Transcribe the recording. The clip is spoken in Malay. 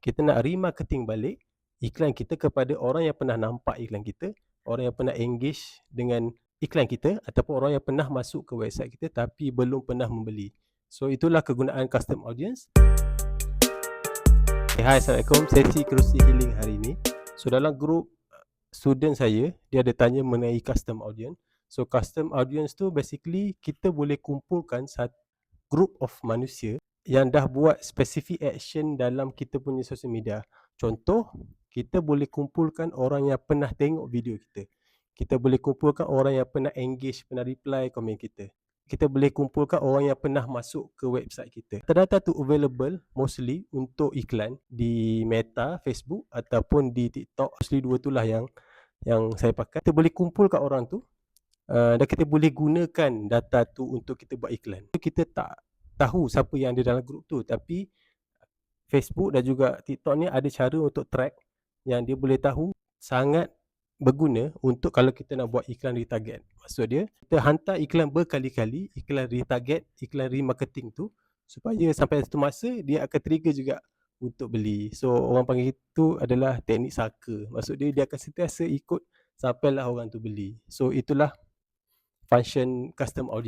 kita nak remarketing balik iklan kita kepada orang yang pernah nampak iklan kita, orang yang pernah engage dengan iklan kita, ataupun orang yang pernah masuk ke website kita tapi belum pernah membeli. So itulah kegunaan custom audience. Hai, Assalamualaikum. Sesi Kerusi Healing hari ini. So dalam grup student saya, dia ada tanya mengenai custom audience. So custom audience tu basically kita boleh kumpulkan satu group of manusia yang dah buat specific action dalam kita punya social media. Contoh, kita boleh kumpulkan orang yang pernah tengok video kita. Kita boleh kumpulkan orang yang pernah engage, pernah reply komen kita. Kita boleh kumpulkan orang yang pernah masuk ke website kita. Data tu available mostly untuk iklan di Meta, Facebook ataupun di TikTok. Mostly dua tu lah yang saya pakai. Kita boleh kumpulkan orang tu dan kita boleh gunakan data tu untuk kita buat iklan. Kita tak tahu siapa yang ada dalam grup tu, tapi Facebook dan juga TikTok ni ada cara untuk track yang dia boleh tahu sangat berguna untuk kalau kita nak buat iklan retarget. Maksud dia, kita hantar iklan berkali-kali, iklan retarget, iklan remarketing tu, supaya sampai satu masa dia akan trigger juga untuk beli. So orang panggil itu adalah teknik saka. Maksud dia akan sentiasa ikut sampailah orang tu beli. So itulah function custom audience.